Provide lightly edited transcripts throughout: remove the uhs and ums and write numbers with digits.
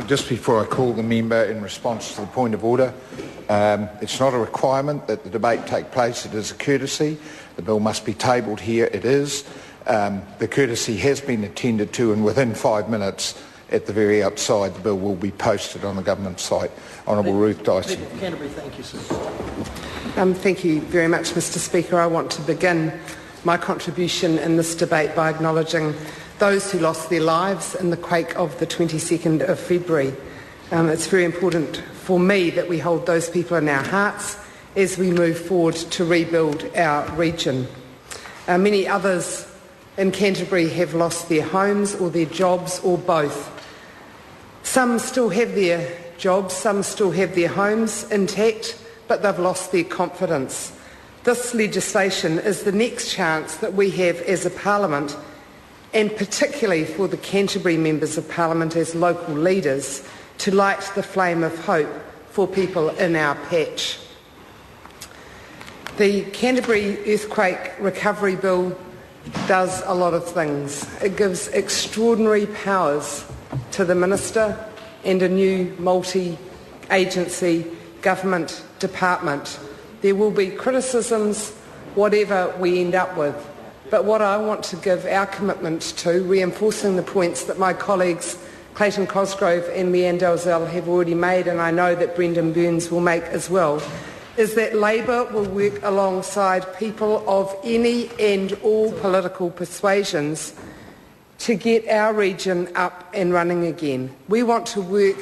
Just before I call the member in response to the point of order, it's not a requirement that the debate take place. It is a courtesy. The bill must be tabled here. It is. The courtesy has been attended to, and within 5 minutes at the very outside the bill will be posted on the government site. Honourable Ruth Dicey. Canterbury, thank you, sir. Thank you very much, Mr Speaker. I want to begin my contribution in this debate by acknowledging those who lost their lives in the quake of the 22nd of February. It's very important for me that we hold those people in our hearts as we move forward to rebuild our region. Many others in Canterbury have lost their homes or their jobs or both. Some still have their jobs, some still have their homes intact, but they've lost their confidence. This legislation is the next chance that we have as a Parliament, and particularly for the Canterbury members of Parliament as local leaders, to light the flame of hope for people in our patch. The Canterbury Earthquake Recovery Bill does a lot of things. It gives extraordinary powers to the Minister and a new multi-agency government department. There will be criticisms, whatever we end up with. But what I want to give our commitment to, reinforcing the points that my colleagues Clayton Cosgrove and Leanne Dalzell have already made, and I know that Brendan Burns will make as well, is that Labour will work alongside people of any and all political persuasions to get our region up and running again. We want to work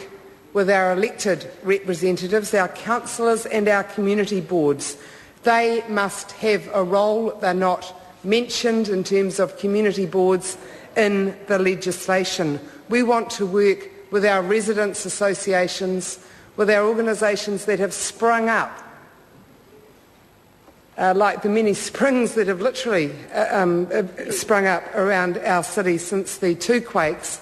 with our elected representatives, our councillors and our community boards. They must have a role. They're not mentioned in terms of community boards in the legislation. We want to work with our residents' associations, with our organisations that have sprung up, like the many springs that have literally sprung up around our city since the two quakes,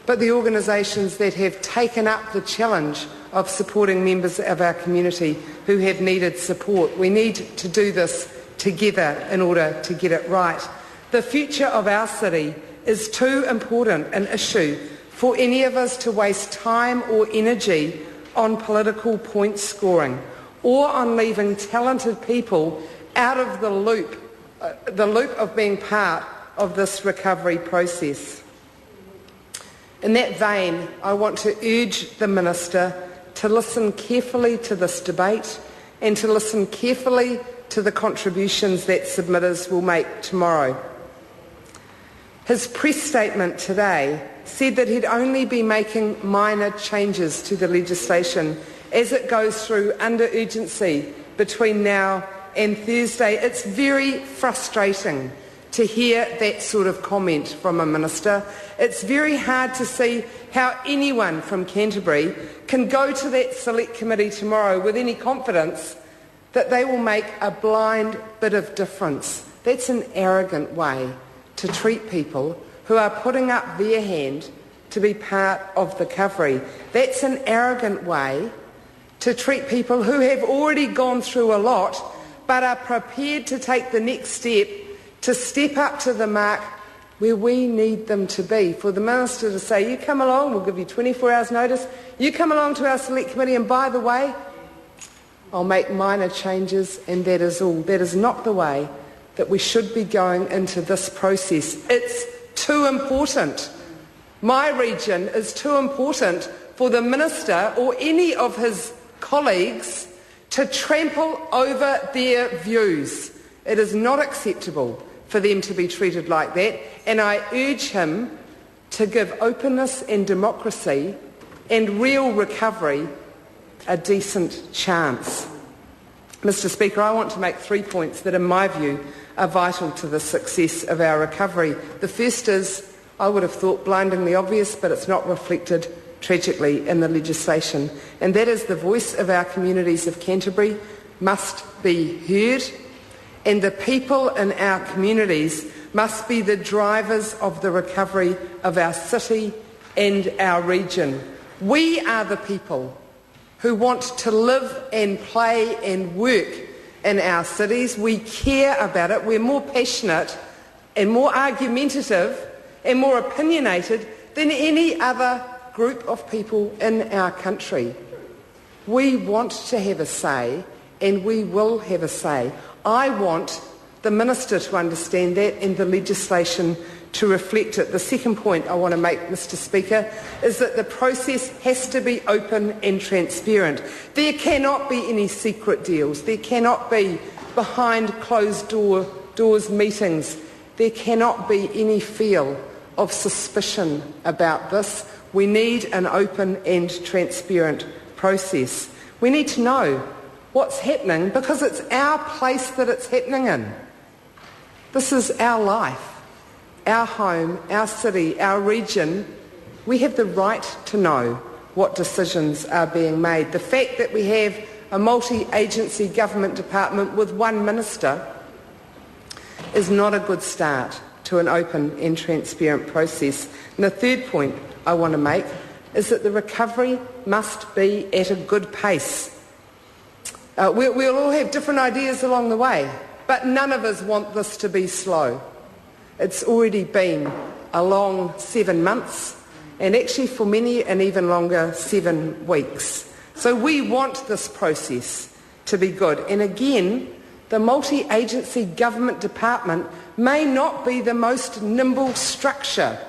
but the organisations that have taken up the challenge of supporting members of our community who have needed support. We need to do this together in order to get it right. The future of our city is too important an issue for any of us to waste time or energy on political point scoring or on leaving talented people out of the loop of being part of this recovery process. In that vein, I want to urge the Minister to listen carefully to this debate and to listen carefully to the contributions that submitters will make tomorrow. His press statement today said that he'd only be making minor changes to the legislation as it goes through under urgency between now and Thursday. It's very frustrating to hear that sort of comment from a minister. It's very hard to see how anyone from Canterbury can go to that select committee tomorrow with any confidence that they will make a blind bit of difference. That's an arrogant way to treat people who are putting up their hand to be part of the recovery. That's an arrogant way to treat people who have already gone through a lot but are prepared to take the next step to step up to the mark where we need them to be. For the Minister to say, you come along, we'll give you 24 hours notice, you come along to our select committee and by the way, I'll make minor changes and that is all. That is not the way that we should be going into this process. It's too important. My region is too important for the Minister or any of his colleagues to trample over their views. It is not acceptable for them to be treated like that, and I urge him to give openness and democracy and real recovery a decent chance. Mr Speaker, I want to make 3 points that in my view are vital to the success of our recovery. The first is, I would have thought blindingly obvious, but it's not reflected tragically in the legislation, and that is the voice of our communities of Canterbury must be heard, and the people in our communities must be the drivers of the recovery of our city and our region. We are the people who want to live and play and work in our cities. We care about it. We're more passionate and more argumentative and more opinionated than any other group of people in our country. We want to have a say, and we will have a say. I want the Minister to understand that and the legislation to reflect it. The second point I want to make, Mr. Speaker, is that the process has to be open and transparent. There cannot be any secret deals. There cannot be behind closed doors meetings. There cannot be any feel of suspicion about this. We need an open and transparent process. We need to know what's happening because it's our place that it's happening in. This is our life, our home, our city, our region. We have the right to know what decisions are being made. The fact that we have a multi-agency government department with one minister is not a good start to an open and transparent process. And the third point I want to make is that the recovery must be at a good pace. We'll all have different ideas along the way, but none of us want this to be slow. It's already been a long 7 months, and actually for many an even longer 7 weeks. So we want this process to be good. And again, the multi-agency government department may not be the most nimble structure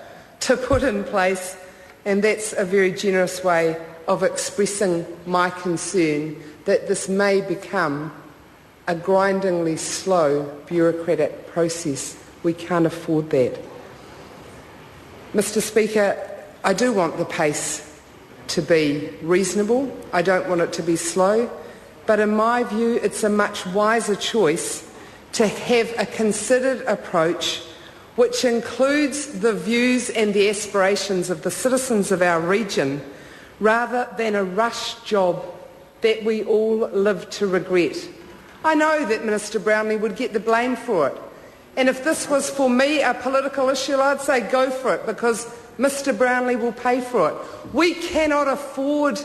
to put in place, and that's a very generous way of expressing my concern that this may become a grindingly slow bureaucratic process. We can't afford that. Mr. Speaker, I do want the pace to be reasonable. I don't want it to be slow. But in my view, it's a much wiser choice to have a considered approach which includes the views and the aspirations of the citizens of our region rather than a rush job that we all live to regret. I know that Minister Brownlee would get the blame for it. And if this was for me a political issue, I'd say go for it because Mr. Brownlee will pay for it. We cannot afford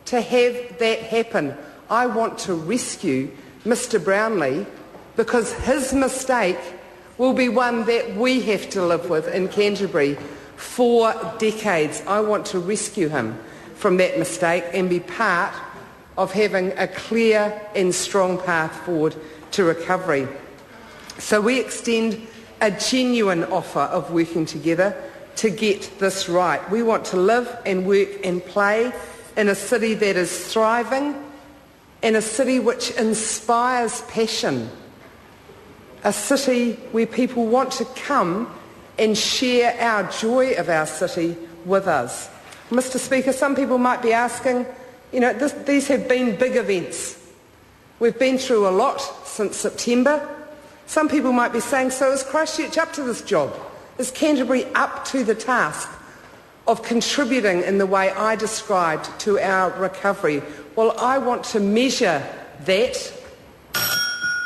to have that happen. I want to rescue Mr. Brownlee because his mistake will be one that we have to live with in Canterbury for decades. I want to rescue him from that mistake and be part of having a clear and strong path forward to recovery. So we extend a genuine offer of working together to get this right. We want to live and work and play in a city that is thriving, in a city which inspires passion, a city where people want to come and share our joy of our city with us. Mr. Speaker, some people might be asking, these have been big events. We've been through a lot since September. Some people might be saying, so is Christchurch up to this job? Is Canterbury up to the task of contributing in the way I described to our recovery? Well, I want to measure that,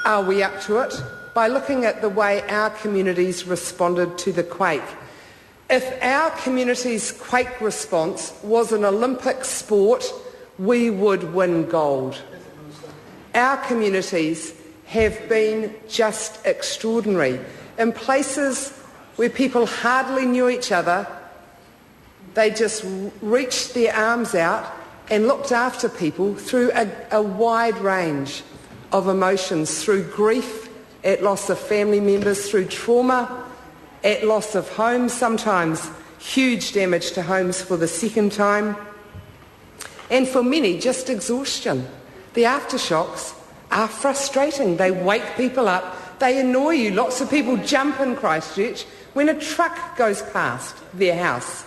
are we up to it, by looking at the way our communities responded to the quake. If our community's quake response was an Olympic sport, we would win gold. Our communities have been just extraordinary. In places where people hardly knew each other, they just reached their arms out and looked after people through a wide range of emotions, through grief at loss of family members, through trauma at loss of homes, sometimes huge damage to homes for the second time, and for many just exhaustion. The aftershocks are frustrating. They wake people up, they annoy you. Lots of people jump in Christchurch when a truck goes past their house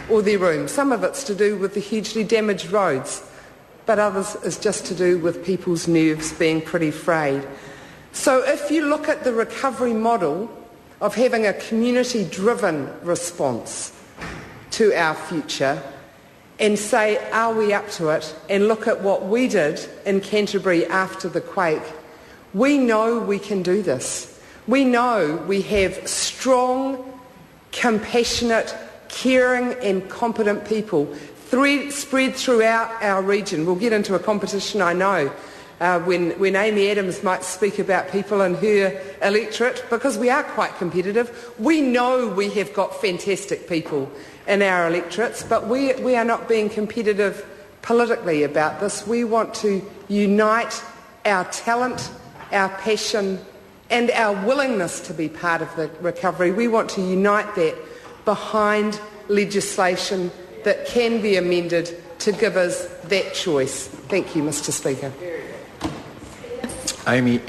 or their room. Some of it's to do with the hugely damaged roads, but others is just to do with people's nerves being pretty frayed. So if you look at the recovery model of having a community-driven response to our future and say, are we up to it, and look at what we did in Canterbury after the quake, we know we can do this. We know we have strong, compassionate, caring and competent people spread throughout our region. We'll get into a competition, I know, when Amy Adams might speak about people in her electorate, because we are quite competitive. We know we have got fantastic people in our electorates, but we are not being competitive politically about this. We want to unite our talent, our passion and our willingness to be part of the recovery. We want to unite that behind legislation that can be amended to give us that choice. Thank you, Mr. Speaker. Amy.